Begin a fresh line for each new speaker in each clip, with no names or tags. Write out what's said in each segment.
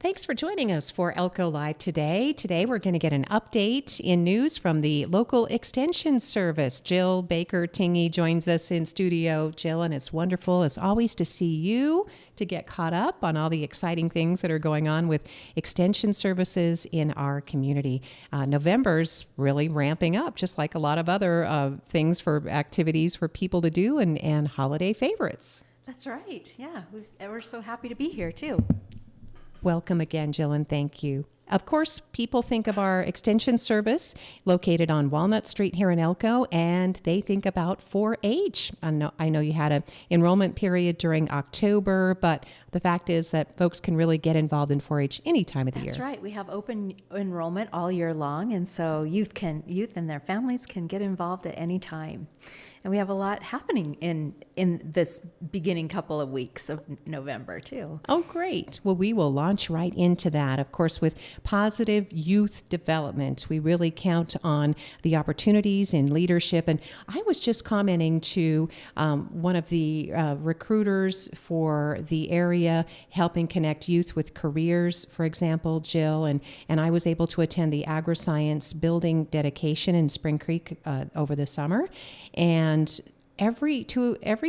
Thanks for joining us for Elko Live today. Today we're going to get an update in news from the local extension service. Jill Baker-Tingey joins us in studio. Jill, and it's wonderful as always to see you, to get caught up on all the exciting things that are going on with extension services in our community. November's really ramping up, just like a lot of other things for activities for people to do and holiday favorites.
That's right. Yeah, we're so happy to be here too.
Welcome again, Jill, and thank you. Of course, people think of our extension service located on Walnut Street here in Elko, and they think about 4-H. I know you had an enrollment period during October, but the fact is that folks can really get involved in 4-H any time of the year.
That's right. We have open enrollment all year long, and so youth and their families can get involved at any time. And we have a lot happening in this beginning couple of weeks of November, too.
Oh, great. Well, we will launch right into that. Of course, with positive youth development, we really count on the opportunities in leadership. And I was just commenting to one of the recruiters for the area, helping connect youth with careers, for example, Jill, and I was able to attend the agri-science building dedication in Spring Creek over the summer. And every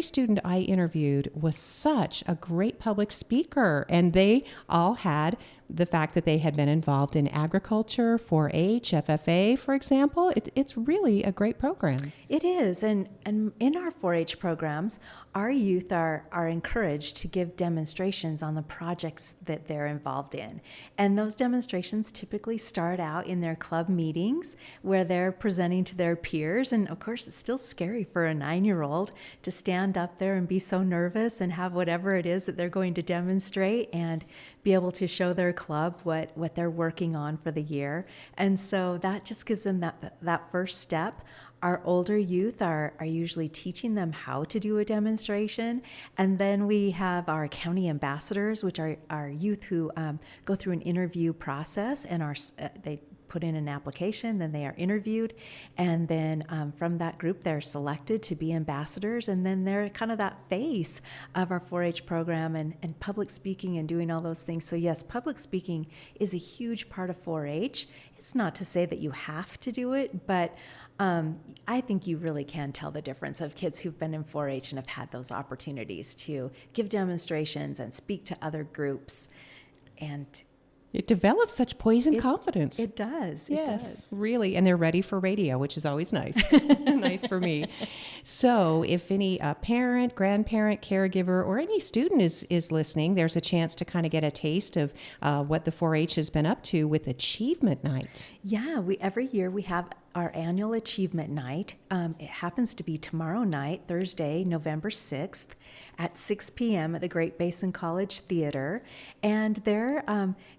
student I interviewed was such a great public speaker, and they all had the fact that they had been involved in agriculture, 4-H, FFA, for example. It's really a great program.
It is, and in our 4-H programs, our youth are encouraged to give demonstrations on the projects that they're involved in. And those demonstrations typically start out in their club meetings where they're presenting to their peers. And of course, it's still scary for a 9-year-old to stand up there and be so nervous and have whatever it is that they're going to demonstrate and be able to show their club what they're working on for the year. And so that just gives them that first step. Our older youth are usually teaching them how to do a demonstration. And then we have our county ambassadors, which are our youth who go through an interview process and they put in an application, then they are interviewed, and then from that group they're selected to be ambassadors, and then they're kind of that face of our 4-H program and public speaking and doing all those things. So yes, public speaking is a huge part of 4-H. It's not to say that you have to do it, but I think you really can tell the difference of kids who've been in 4-H and have had those opportunities to give demonstrations and speak to other groups. And
it develops such poise and confidence.
It does.
Yes,
it does.
Really. And they're ready for radio, which is always nice. Nice for me. So if any parent, grandparent, caregiver, or any student is listening, there's a chance to kind of get a taste of what the 4-H has been up to with Achievement Night.
Yeah, every year we have our annual Achievement Night. It happens to be tomorrow night, Thursday, November 6th at 6 p.m. at the Great Basin College Theater. And there,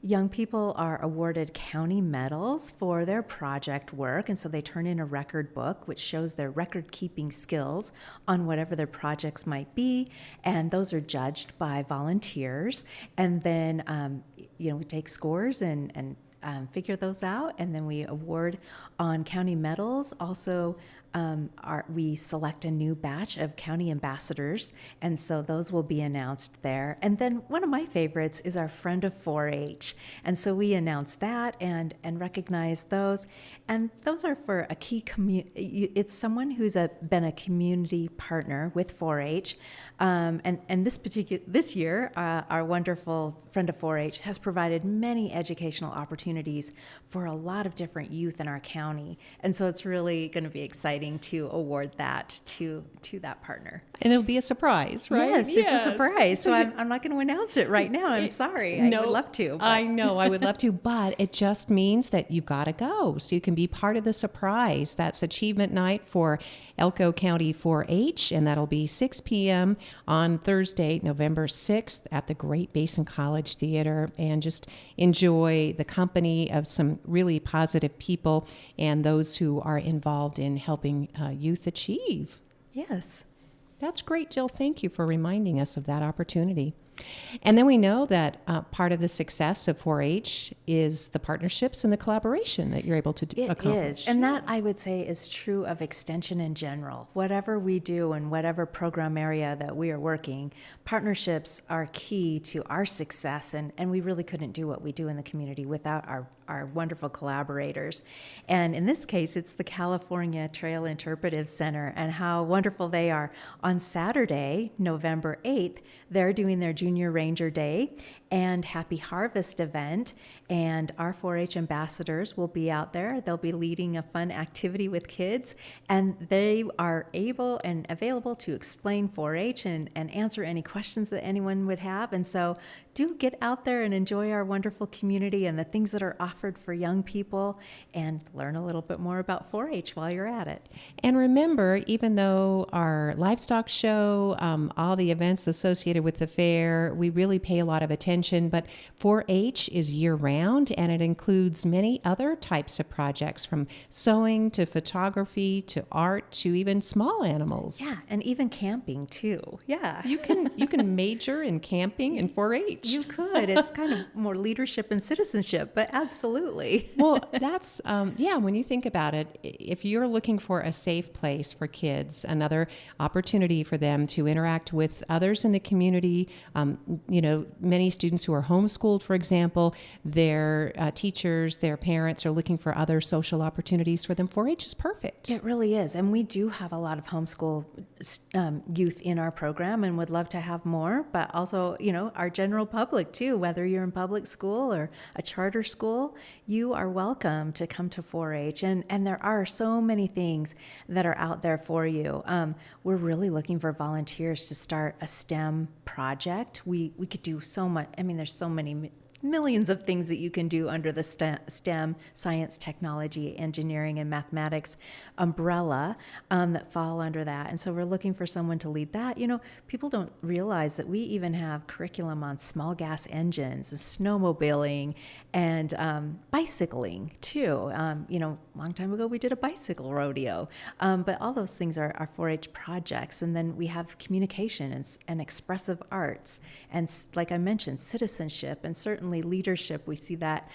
young people are awarded county medals for their project work. And so they turn in a record book, which shows their record-keeping skills on whatever their projects might be. And those are judged by volunteers. And then, we take scores and figure those out, and then we award on county medals. Also, we select a new batch of county ambassadors, and so those will be announced there. And then one of my favorites is our Friend of 4-H, and so we announce that and recognize those. And those are for a key it's someone who's been a community partner with 4-H, and this year, our wonderful Friend of 4-H has provided many educational opportunities for a lot of different youth in our county, and so it's really going to be exciting to award that to that partner.
And it'll be a surprise, right?
Yes, it's a surprise. So I'm not going to announce it right now. I'm sorry. I would love to. But.
I know, I would love to, but it just means that you've got to go. So you can be part of the surprise. That's Achievement Night for Elko County 4-H, and that'll be 6 p.m. on Thursday, November 6th at the Great Basin College Theater. And just enjoy the company of some really positive people and those who are involved in helping youth achieve.
Yes.
That's great, Jill. Thank you for reminding us of that opportunity. And then we know that part of the success of 4-H is the partnerships and the collaboration that you're able to accomplish.
It is. And that, I would say, is true of extension in general. Whatever we do in whatever program area that we are working, partnerships are key to our success. And we really couldn't do what we do in the community without our wonderful collaborators. And in this case, it's the California Trail Interpretive Center, and how wonderful they are. On Saturday, November 8th, they're doing their Junior Ranger Day and Happy Harvest event, and our 4-H ambassadors will be out there. They'll be leading a fun activity with kids, and they are able and available to explain 4-H and answer any questions that anyone would have. And so do get out there and enjoy our wonderful community and the things that are offered for young people, and learn a little bit more about 4-H while you're at it.
And remember, even though our livestock show, all the events associated with the fair, we really pay a lot of attention, but 4-H is year-round, and it includes many other types of projects, from sewing to photography to art to even small animals.
Yeah, and even camping too. Yeah.
You can major in camping in 4-H.
You could. It's kind of more leadership and citizenship, but absolutely.
Well, that's, when you think about it, if you're looking for a safe place for kids, another opportunity for them to interact with others in the community, many students who are homeschooled, for example, their teachers, their parents are looking for other social opportunities for them. 4-H is perfect.
It really is. And we do have a lot of homeschool youth in our program, and would love to have more, but also, our general public too. Whether you're in public school or a charter school, you are welcome to come to 4-H. And there are so many things that are out there for you. We're really looking for volunteers to start a STEM project. We could do so much. I mean, there's so many millions of things that you can do under the STEM, science, technology, engineering, and mathematics umbrella that fall under that. And so we're looking for someone to lead that. People don't realize that we even have curriculum on small gas engines, and snowmobiling, and bicycling too. Long time ago we did a bicycle rodeo. But all those things are 4-H projects. And then we have communication and expressive arts. And like I mentioned, citizenship, and certainly leadership. We see that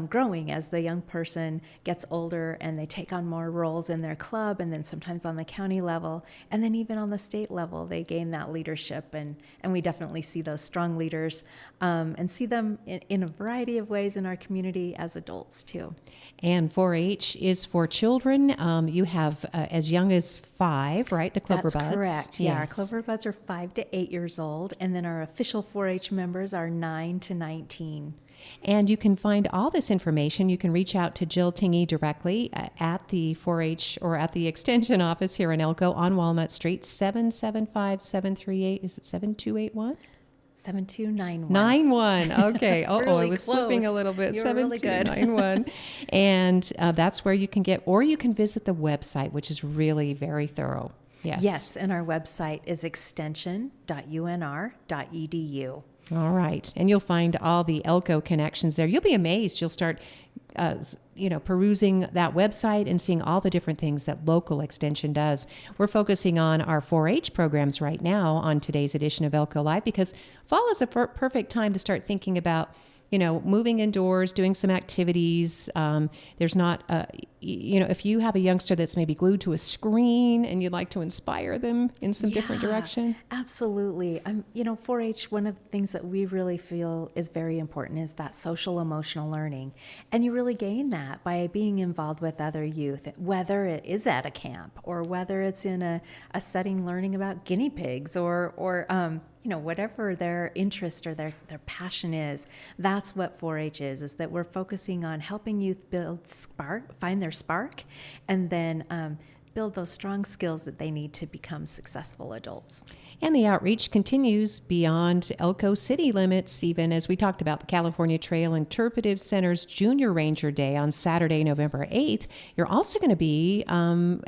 growing as the young person gets older and they take on more roles in their club, and then sometimes on the county level, and then even on the state level, they gain that leadership. And we definitely see those strong leaders and see them in a variety of ways in our community as adults too.
And 4-H is for children. You have as young as 5, right? The Clover Buds.
That's correct. Yeah, our Clover Buds are 5 to 8 years old, and then our official 4-H members are 9 to 19.
And you can find all this information. You can reach out to Jill Tingey directly at the 4-H or at the Extension office here in Elko on Walnut Street, 775-738. Is it 7281?
7291.
91. Okay.
Really
I was
close.
slipping a little bit.
You're really good.
7291. And that's where you can or you can visit the website, which is really very thorough.
Yes, and our website is extension.unr.edu.
All right. And you'll find all the Elko connections there. You'll be amazed. You'll start, perusing that website and seeing all the different things that local extension does. We're focusing on our 4-H programs right now on today's edition of Elko Live, because fall is a perfect time to start thinking about, moving indoors, doing some activities. There's not, if you have a youngster that's maybe glued to a screen and you'd like to inspire them in some different direction.
Absolutely. 4-H, one of the things that we really feel is very important is that social emotional learning. And you really gain that by being involved with other youth, whether it is at a camp or whether it's in a setting learning about guinea pigs or whatever their interest or their passion is. That's what 4-H is that we're focusing on helping youth find their spark, and then build those strong skills that they need to become successful adults.
And the outreach continues beyond Elko city limits, even as we talked about the California Trail Interpretive Center's Junior Ranger Day on Saturday, November 8th. You're also going to be in Carlin.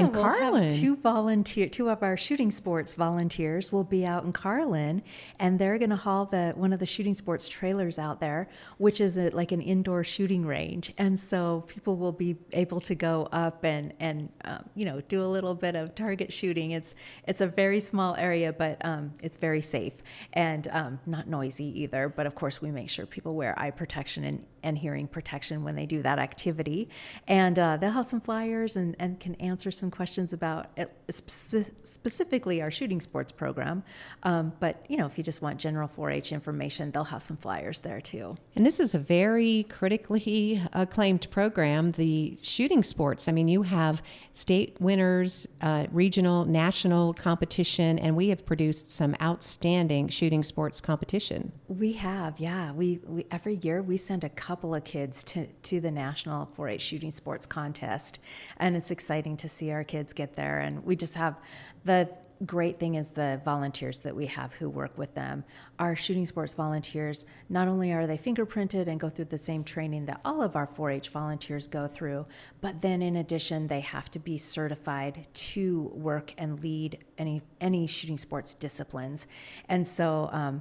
We'll have two of our shooting sports volunteers will be out in Carlin, and they're going to haul one of the shooting sports trailers out there, which is like an indoor shooting range. And so people will be able to go up and and do a little bit of target shooting. It's a very small area, but it's very safe and not noisy either. But of course, we make sure people wear eye protection and hearing protection when they do that activity. And they'll have some flyers and can answer some questions about specifically our shooting sports program. But if you just want general 4-H information, they'll have some flyers there too.
And this is a very critically acclaimed program, the shooting sports. I mean, you have state winners, regional, national competition, and we have produced some outstanding shooting sports competition.
We have, yeah. We every year we send a couple of kids to the National 4-H Shooting Sports Contest, and it's exciting to see our kids get there. And we just have the great thing is the volunteers that we have who work with them. Our shooting sports volunteers, not only are they fingerprinted and go through the same training that all of our 4-H volunteers go through, but then in addition, they have to be certified to work and lead any shooting sports disciplines. And so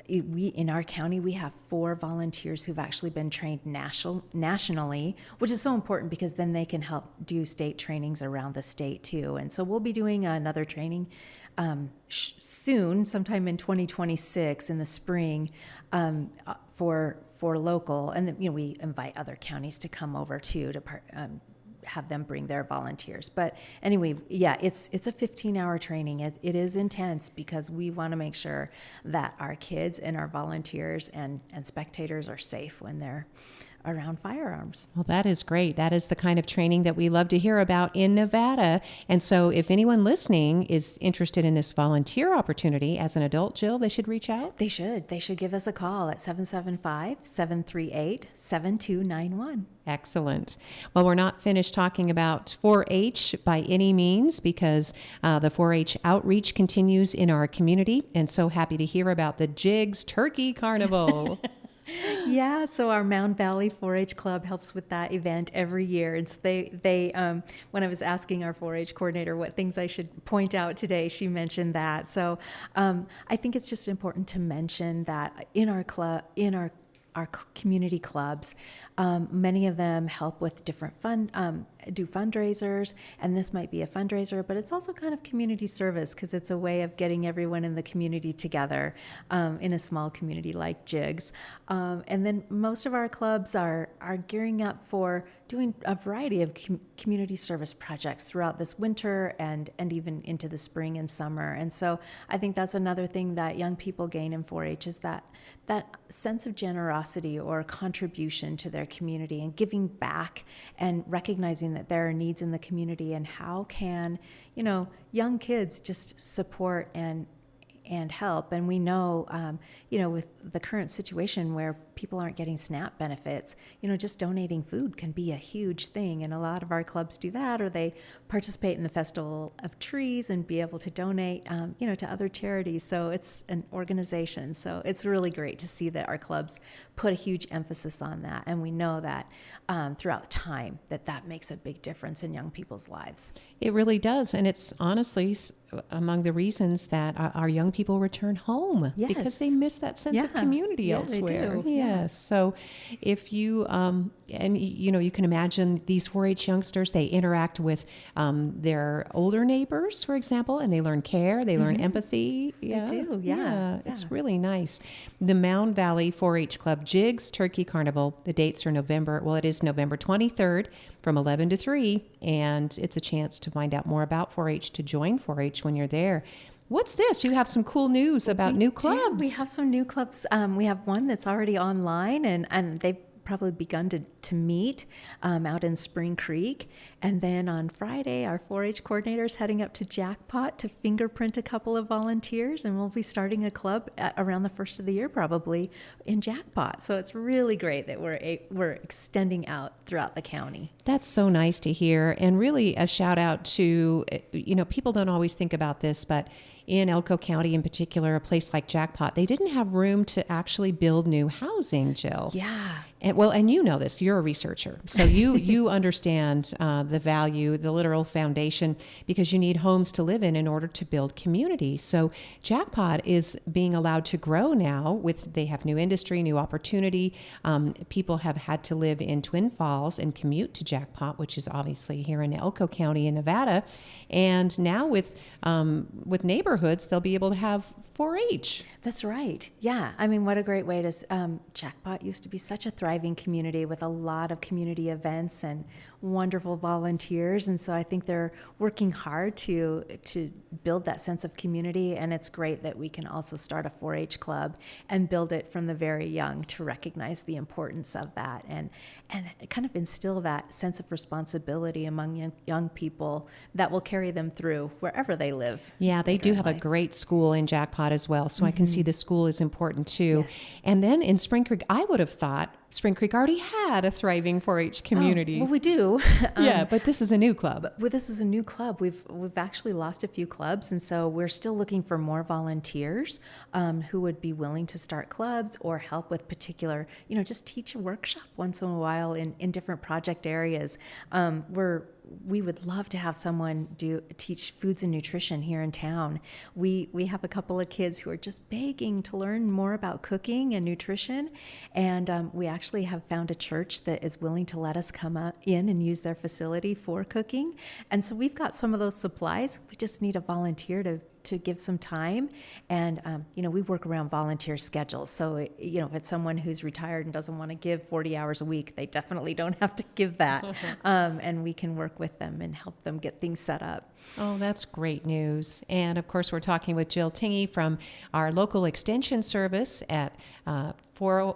we in our county, we have 4 volunteers who've actually been trained nationally, which is so important because then they can help do state trainings around the state too. And so we'll be doing another training soon, sometime in 2026 in the spring, for local, and then, we invite other counties to come over too to have them bring their volunteers. But anyway, yeah, it's a 15-hour training. It is intense because we want to make sure that our kids and our volunteers and spectators are safe when they're around firearms.
Well, that is great. That is the kind of training that we love to hear about in Nevada. And so if anyone listening is interested in this volunteer opportunity as an adult, Jill, they should reach out?
They should. They should give us a call at 775-738-7291.
Excellent. Well, we're not finished talking about 4-H by any means because the 4-H outreach continues in our community. And so happy to hear about the Jigs Turkey Carnival.
Yeah, so our Mound Valley 4-H Club helps with that event every year. And so they when I was asking our 4-H coordinator what things I should point out today, she mentioned that. So I think it's just important to mention that in our club, our community clubs, many of them help with different do fundraisers, and this might be a fundraiser, but it's also kind of community service because it's a way of getting everyone in the community together in a small community like Jigs. And then most of our clubs are gearing up for doing a variety of community service projects throughout this winter and even into the spring and summer. And so I think that's another thing that young people gain in 4-H is that sense of generosity or contribution to their community and giving back and recognizing that there are needs in the community and how can, young kids just support and help. And we know, with the current situation where people aren't getting SNAP benefits, just donating food can be a huge thing. And a lot of our clubs do that, or they participate in the Festival of Trees and be able to donate, to other charities. So it's an organization. So it's really great to see that our clubs put a huge emphasis on that. And we know that throughout time that makes a big difference in young people's lives.
It really does. And it's honestly among the reasons that our young people return home because they miss that sense of community elsewhere.
They do.
Yes. So if you, you can imagine these 4-H youngsters, they interact with their older neighbors, for example, and they learn care, they learn empathy.
Yeah. They do, yeah.
It's really nice. The Mound Valley 4-H Club Jigs Turkey Carnival, the dates are November 23rd from 11 to 3, and it's a chance to find out more about 4-H, to join 4-H when you're there. What's this? You have some cool news about new clubs.
We have some new clubs. We have one that's already online, and they've probably begun to meet out in Spring Creek. And then on Friday, our 4-H coordinator's heading up to Jackpot to fingerprint a couple of volunteers, and we'll be starting a club around the first of the year probably in Jackpot. So it's really great that we're extending out throughout the county.
That's so nice to hear, and really a shout out to, people don't always think about this, but in Elko County in particular, a place like Jackpot, they didn't have room to actually build new housing, Jill.
Yeah.
And you know this, you're a researcher. So you understand the value, the literal foundation, because you need homes to live in order to build community. So Jackpot is being allowed to grow now they have new industry, new opportunity. People have had to live in Twin Falls and commute to Jackpot, which is obviously here in Elko County in Nevada. And now with neighborhoods, they'll be able to have 4-H.
That's right. Yeah. I mean, what a great way to, Jackpot used to be such a thriving community with a lot of community events and wonderful volunteers. And so I think they're working hard to build that sense of community. And it's great that we can also start a 4-H club and build it from the very young to recognize the importance of that and kind of instill that sense of responsibility among young people that will carry them through wherever they live.
Yeah, they do have a great school in Jackpot as well. So I can see the school is important too.
Yes.
And then in Spring Creek, I would have thought Spring Creek already had a thriving 4-H community.
Oh, well, we do.
Yeah, but this is a new club.
Well, this is a new club. We've actually lost a few clubs, and so we're still looking for more volunteers who would be willing to start clubs or help with particular, just teach a workshop once in a while in different project areas. We would love to have someone teach foods and nutrition here in town. We have a couple of kids who are just begging to learn more about cooking and nutrition, and we actually have found a church that is willing to let us come in and use their facility for cooking. And so we've got some of those supplies. We just need a volunteer to give some time. And, we work around volunteer schedules. So, if it's someone who's retired and doesn't want to give 40 hours a week, they definitely don't have to give that. And we can work with them and help them get things set up.
Oh, that's great news. And of course, we're talking with Jill Tingey from our local extension service at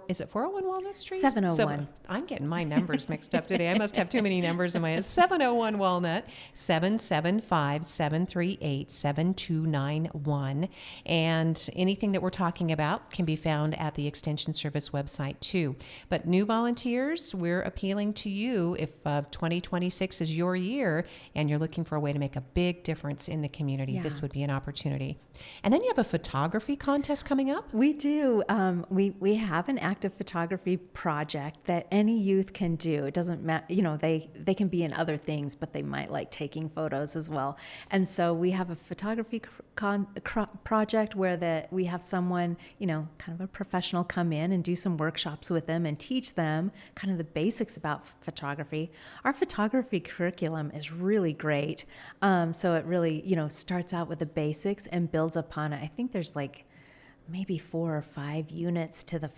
is it 401 Walnut Street?
701.
I'm getting my numbers mixed up today. I must have too many numbers in my head. 701 Walnut, 775-738-7291. And anything that we're talking about can be found at the Extension Service website too. But new volunteers, we're appealing to you if 2026 is your year and you're looking for a way to make a big difference in the community.
Yeah.
This would be an opportunity. And then you have a photography contest coming up?
We do. We have an active photography project that any youth can do. It doesn't matter, they can be in other things, but they might like taking photos as well. And so we have a photography project where we have someone, kind of a professional come in and do some workshops with them and teach them kind of the basics about photography. Our photography curriculum is really great. So it really, starts out with the basics and builds upon it. I think there's maybe 4 or 5 units to the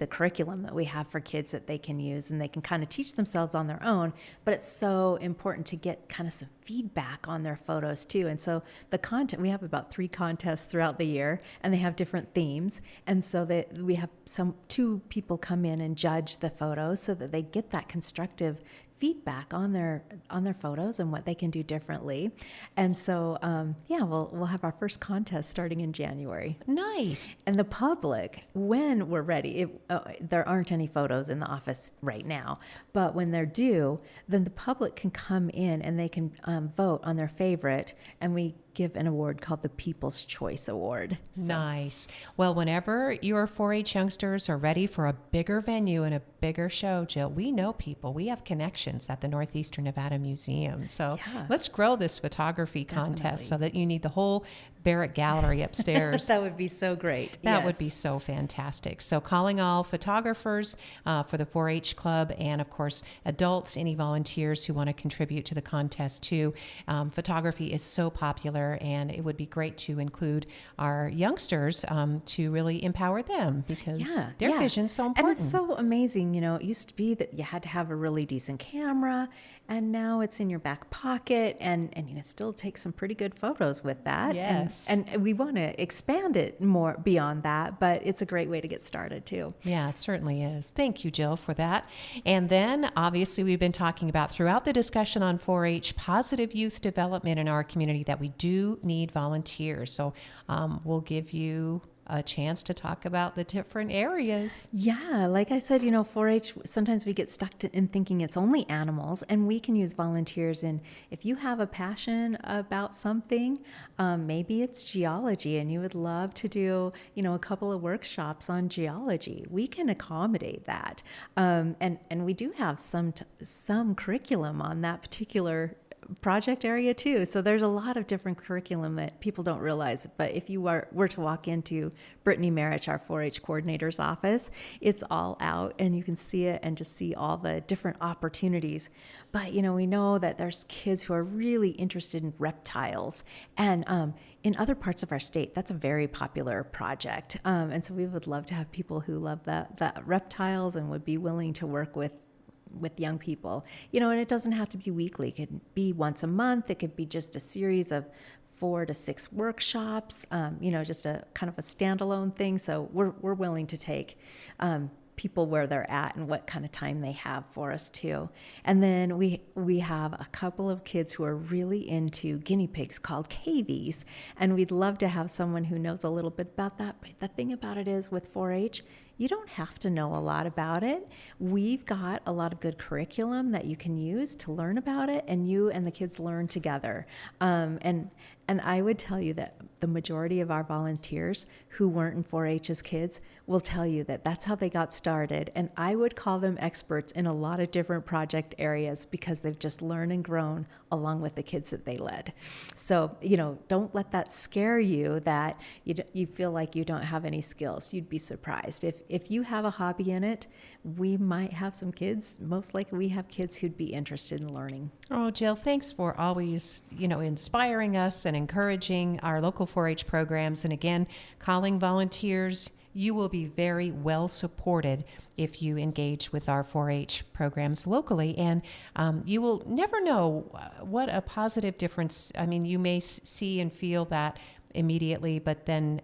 curriculum that we have for kids that they can use, and they can kind of teach themselves on their own. But it's so important to get kind of some feedback on their photos too. And so the content, we have about 3 contests throughout the year, and they have different themes. And so we have 2 people come in and judge the photos so that they get that constructive feedback on their photos and what they can do differently. And so, we'll have our first contest starting in January.
Nice.
And the public, when we're ready, there aren't any photos in the office right now, but when they're due, then the public can come in and they can vote on their favorite, and we give an award called the People's Choice Award.
Nice. Well, whenever your 4-H youngsters are ready for a bigger venue and a bigger show, Jill, we know people. We have connections at the Northeastern Nevada Museum. So let's grow this photography contest so that you need the whole Barrett Gallery upstairs.
That would be so great.
That would be so fantastic. So calling all photographers for the 4-H Club, and of course adults, any volunteers who want to contribute to the contest too. Photography is so popular, and it would be great to include our youngsters to really empower them, because their vision's so important.
And it's so amazing. It used to be that you had to have a really decent camera, and now it's in your back pocket, and you can still take some pretty good photos with that.
Yes.
And we want to expand it more beyond that, but it's a great way to get started too.
Yeah, it certainly is. Thank you, Jill, for that. And then obviously we've been talking about throughout the discussion on 4-H positive youth development in our community that we do need volunteers. So we'll give you a chance to talk about the different areas.
Yeah, like I said, 4-H, sometimes we get stuck in thinking it's only animals, and we can use volunteers. And if you have a passion about something, maybe it's geology and you would love to do, a couple of workshops on geology. We can accommodate that. And we do have some curriculum on that particular project area too. So there's a lot of different curriculum that people don't realize. But if you were to walk into Brittany Marich, our 4-H coordinator's office, it's all out and you can see it and just see all the different opportunities. But, we know that there's kids who are really interested in reptiles. And in other parts of our state, that's a very popular project. And so we would love to have people who love the reptiles and would be willing to work with young people, and it doesn't have to be weekly. It could be once a month. It could be just a series of 4 to 6 workshops, just a kind of a standalone thing. So we're willing to take people where they're at and what kind of time they have for us too. And then we have a couple of kids who are really into guinea pigs called cavies, and we'd love to have someone who knows a little bit about that. But the thing about it is with 4-H, you don't have to know a lot about it. We've got a lot of good curriculum that you can use to learn about it, and you and the kids learn together. And I would tell you that the majority of our volunteers who weren't in 4-H as kids will tell you that that's how they got started. And I would call them experts in a lot of different project areas because they've just learned and grown along with the kids that they led. So, don't let that scare you that you feel like you don't have any skills. You'd be surprised. If you have a hobby in it, we might have some kids. Most likely we have kids who'd be interested in learning.
Oh, Jill, thanks for always, inspiring us and encouraging our local 4-H programs. And again, calling volunteers. You will be very well supported if you engage with our 4-H programs locally. And you will never know what a positive difference. I mean, you may see and feel that immediately, but then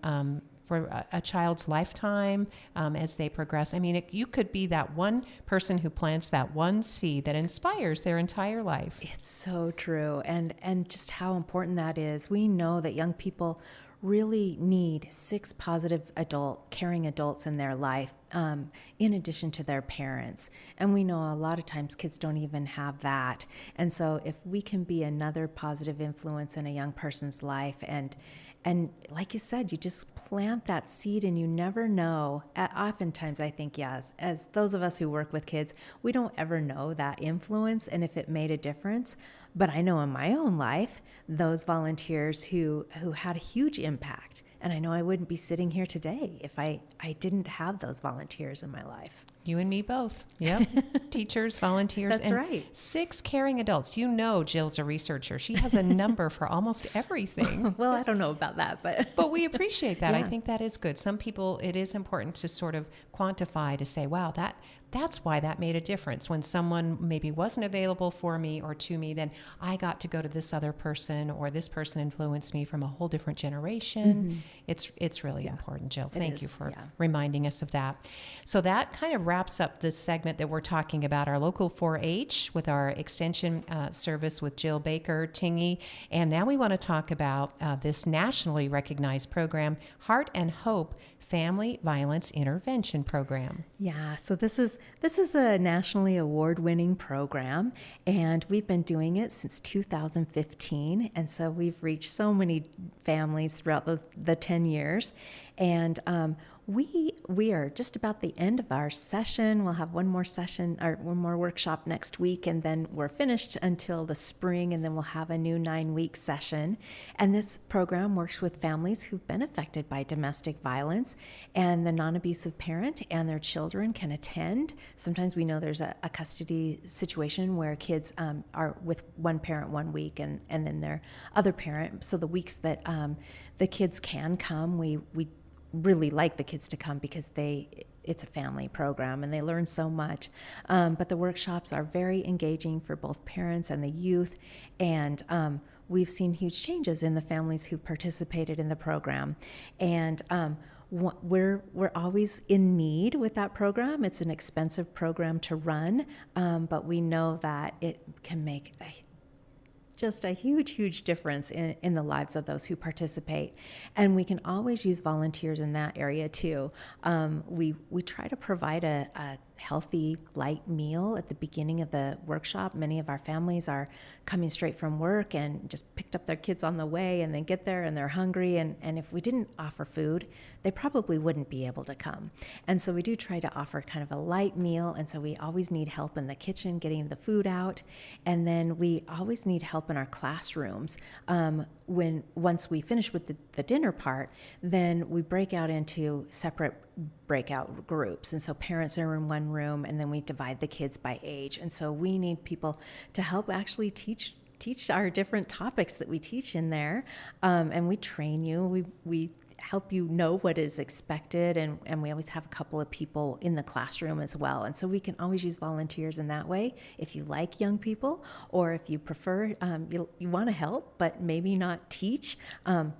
for a child's lifetime as they progress. I mean, you could be that one person who plants that one seed that inspires their entire life.
It's so true. And just how important that is. We know that young people really need 6 positive caring adults in their life, in addition to their parents. And we know a lot of times kids don't even have that. And so if we can be another positive influence in a young person's life, and like you said, you just plant that seed and you never know. Oftentimes I think, yes, as those of us who work with kids, we don't ever know that influence and if it made a difference. But I know in my own life, those volunteers who had a huge impact. And I know I wouldn't be sitting here today if I didn't have those volunteers in my life.
You and me both. Yep. Teachers, volunteers.
That's right.
6 caring adults. Jill's a researcher. She has a number for almost everything.
Well, I don't know about that,
but we appreciate that.
Yeah.
I think that is good. Some people, it is important to sort of quantify to say, wow, that's why that made a difference. When someone maybe wasn't available for me or to me, then I got to go to this other person, or this person influenced me from a whole different generation. Mm-hmm. It's really important, Jill. Thank you for reminding us of that. So that kind of wraps up this segment that we're talking about our local 4-H with our extension service with Jill Baker-Tingey. And now we want to talk about this nationally recognized program, Heart and Hope Family Violence Intervention Program.
Yeah, so this is a nationally award-winning program, and we've been doing it since 2015, and so we've reached so many families throughout the 10 years, and we are just about the end of our session. We'll have one more session or one more workshop next week, and then we're finished until the spring, and then we'll have a new 9-week session. And this program works with families who've been affected by domestic violence, and the non-abusive parent and their children can attend. Sometimes we know there's a custody situation where kids are with one parent 1 week and then their other parent. So the weeks that the kids can come, we really like the kids to come because it's a family program and they learn so much. But the workshops are very engaging for both parents and the youth, and we've seen huge changes in the families who participated in the program. And we're always in need with that program. It's an expensive program to run, but we know that it can make just a huge, huge difference in the lives of those who participate. And we can always use volunteers in that area too. We try to provide a healthy, light meal at the beginning of the workshop. Many of our families are coming straight from work and just picked up their kids on the way and then get there and they're hungry. And if we didn't offer food, they probably wouldn't be able to come. And so we do try to offer kind of a light meal. And so we always need help in the kitchen getting the food out. And then we always need help in our classrooms. Once we finish with the dinner part, then we break out into separate breakout groups. And so parents are in one room, and then we divide the kids by age. And so we need people to help actually teach our different topics that we teach in there. And we train you. We help you know what is expected, and we always have a couple of people in the classroom as well. And so we can always use volunteers in that way if you like young people, or if you prefer, you want to help but maybe not teach.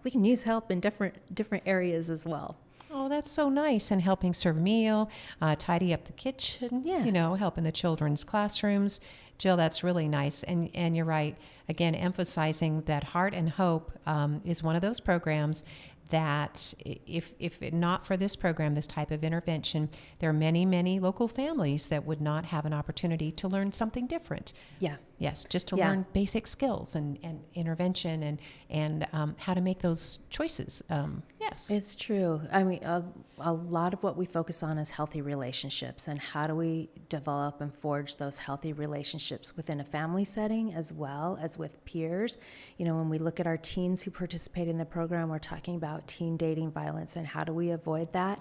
We can use help in different areas as well.
Oh, that's so nice. And helping serve a meal, tidy up the kitchen,
Yeah.
help in the children's classrooms. Jill, that's really nice. And you're right. Again, emphasizing that Heart and Hope is one of those programs that if not for this program, this type of intervention, there are many, many local families that would not have an opportunity to learn something different.
Yeah.
Yes, just to
Yeah.
learn basic skills and intervention and how to make those choices. Yes.
It's true. I mean, a lot of what we focus on is healthy relationships, and how do we develop and forge those healthy relationships within a family setting as well as with peers. When we look at our teens who participate in the program, we're talking about teen dating violence and how do we avoid that.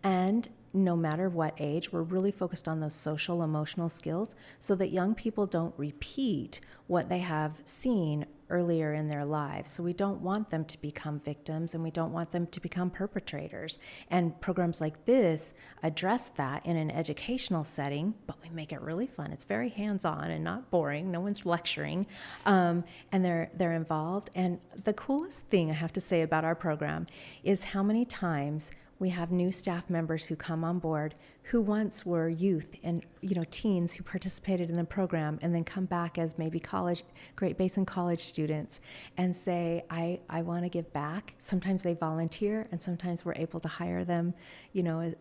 And no matter what age, we're really focused on those social, emotional skills so that young people don't repeat what they have seen earlier in their lives. So we don't want them to become victims, and we don't want them to become perpetrators. And programs like this address that in an educational setting, but we make it really fun. It's very hands-on and not boring. No one's lecturing, and they're involved. And the coolest thing I have to say about our program is how many times we have new staff members who come on board who once were youth and teens who participated in the program, and then come back as maybe Great Basin College students and say, I want to give back. Sometimes they volunteer, and sometimes we're able to hire them,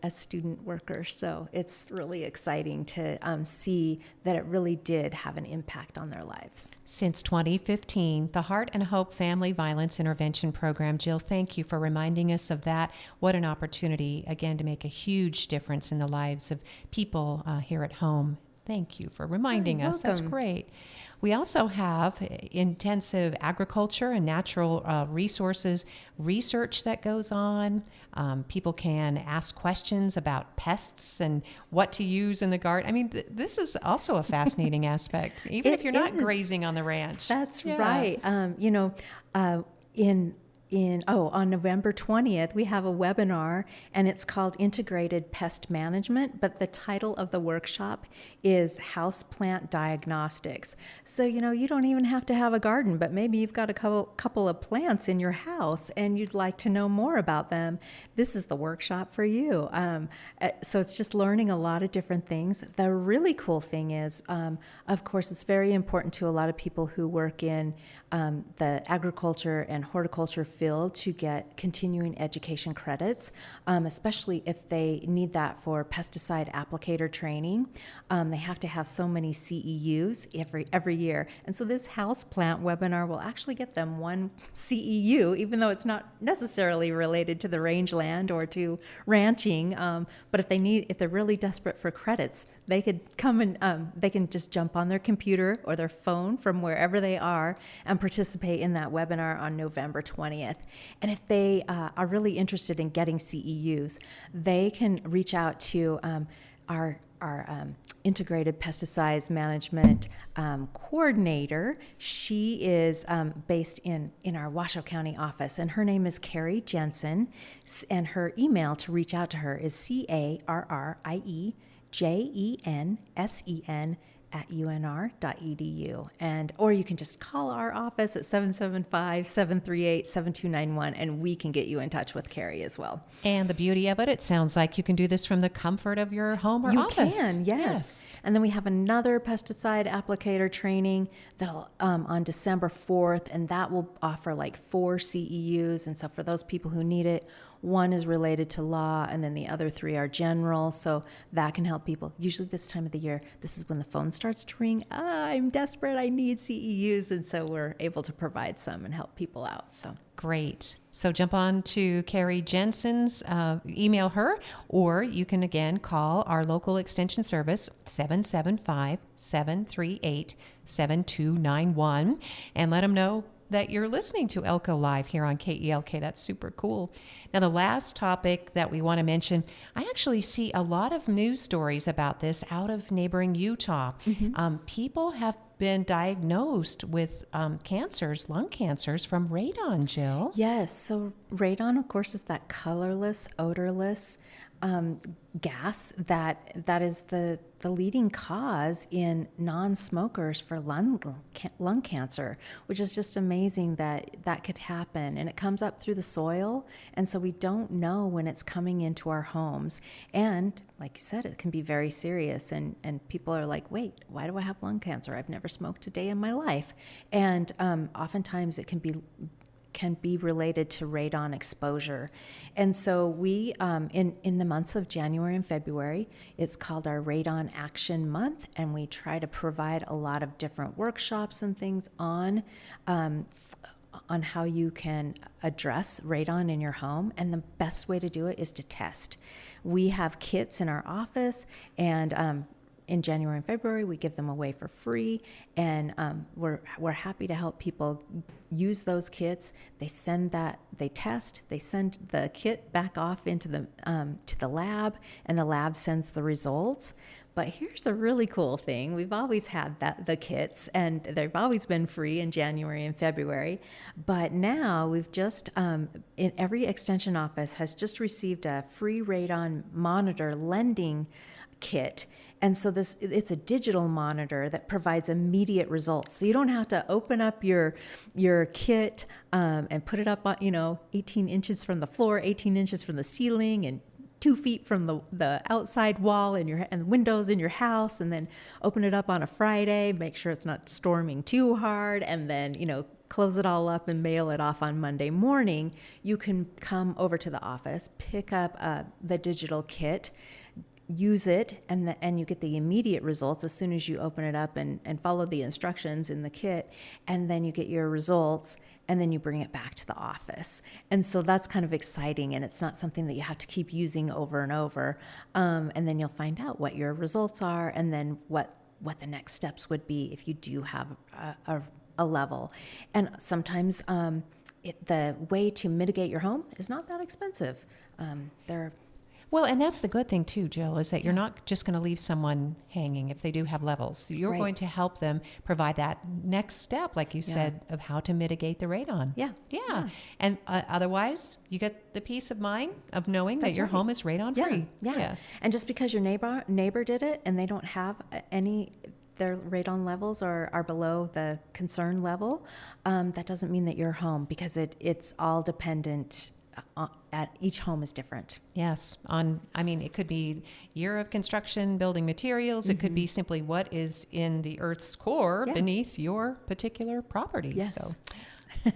as student workers. So it's really exciting to see that it really did have an impact on their lives.
Since 2015, the Heart and Hope Family Violence Intervention Program. Jill, thank you for reminding us of that. What an opportunity, again, to make a huge difference in the lives of people here at home. Thank you for reminding us. That's great. We also have intensive agriculture and natural resources research that goes on. People can ask questions about pests and what to use in the garden. I mean, this is also a fascinating aspect, even if you're not grazing on the ranch.
That's right. On November 20th, we have a webinar, and it's called Integrated Pest Management, but the title of the workshop is Houseplant Diagnostics. So, you don't even have to have a garden, but maybe you've got a couple of plants in your house and you'd like to know more about them. This is the workshop for you. So it's just learning a lot of different things. The really cool thing is, of course, it's very important to a lot of people who work in the agriculture and horticulture field to get continuing education credits, especially if they need that for pesticide applicator training. They have to have so many CEUs every year. And so this houseplant webinar will actually get them one CEU, even though it's not necessarily related to the rangeland or to ranching. But if they're really desperate for credits, they could come and they can just jump on their computer or their phone from wherever they are and participate in that webinar on November 20th. And if they are really interested in getting CEUs, they can reach out to our integrated pesticides management coordinator. She is based in our Washoe County office, and her name is Carrie Jensen, and her email to reach out to her is CarrieJensen unr.edu. Or you can just call our office at 775-738-7291, and we can get you in touch with Carrie as well.
And the beauty of it, it sounds like you can do this from the comfort of your home or office.
You can, yes. And then we have another pesticide applicator training that'll on December 4th, and that will offer like 4 CEUs. And so for those people who need it, 1 is related to law, and then the other 3 are general. So that can help people. Usually this time of the year, this is when the phone starts to ring. I'm desperate. I need CEUs. And so we're able to provide some and help people out. So
great. So jump on to Carrie Jensen's, email her, or you can again call our local extension service, 775-738-7291, and let them know that you're listening to Elko Live here on KELK. That's super cool. Now, the last topic that we want to mention, I actually see a lot of news stories about this out of neighboring Utah. People have been diagnosed with cancers, lung cancers from radon, Jill.
yes, so radon, of course, is that colorless, odorless gas that is the leading cause in non-smokers for lung cancer, which is just amazing that could happen. And it comes up through the soil, and so we don't know when it's coming into our homes. And like you said, it can be very serious, and people are like, wait, why do I have lung cancer? I've never smoked a day in my life. And oftentimes it can be related to radon exposure. And so we, in the months of January and February, it's called our Radon Action Month, and we try to provide a lot of different workshops and things on how you can address radon in your home. And the best way to do it is to test. We have kits in our office, and in January and February, we give them away for free, and we're happy to help people use those kits. They test, they send the kit back off into to the lab, and the lab sends the results. But here's the really cool thing. We've always had the kits, and they've always been free in January and February. But now we've just, in every extension office has just received a free radon monitor lending kit. And so it's a digital monitor that provides immediate results. So you don't have to open up your kit and put it up on, 18 inches from the floor, 18 inches from the ceiling, and 2 feet from the outside wall and windows in your house, and then open it up on a Friday, make sure it's not storming too hard, and then, close it all up and mail it off on Monday morning. You can come over to the office, pick up the digital kit, use it, and you get the immediate results as soon as you open it up and follow the instructions in the kit, and then you get your results, and then you bring it back to the office. And so that's kind of exciting, and it's not something that you have to keep using over and over. And then you'll find out what your results are, and then what the next steps would be if you do have a level. And sometimes the way to mitigate your home is not that expensive.
Well, and that's the good thing too, Jill, is that you're not just going to leave someone hanging if they do have levels. You're going to help them provide that next step, like you said, of how to mitigate the radon. Yeah. And otherwise, you get the peace of mind of knowing that your home is radon free.
Yeah. Yes. And just because your neighbor did it and they don't have their radon levels are below the concern level, that doesn't mean that you're home, because it's all dependent. At each home is different.
Yes. It could be year of construction, building materials. It could be simply what is in the earth's core beneath your particular property.
Yes.
So,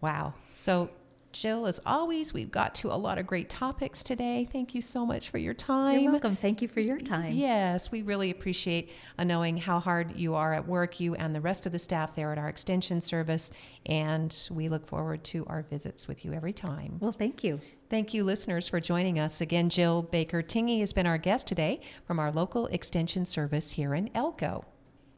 wow. So, Jill, as always, we've got to a lot of great topics today. Thank you so much for your time.
You're welcome. Thank you for your time.
Yes, we really appreciate knowing how hard you are at work, you and the rest of the staff there at our extension service, and we look forward to our visits with you every time.
Well, thank you.
Thank you, listeners, for joining us. Again, Jill Baker-Tingey has been our guest today from our local extension service here in Elko.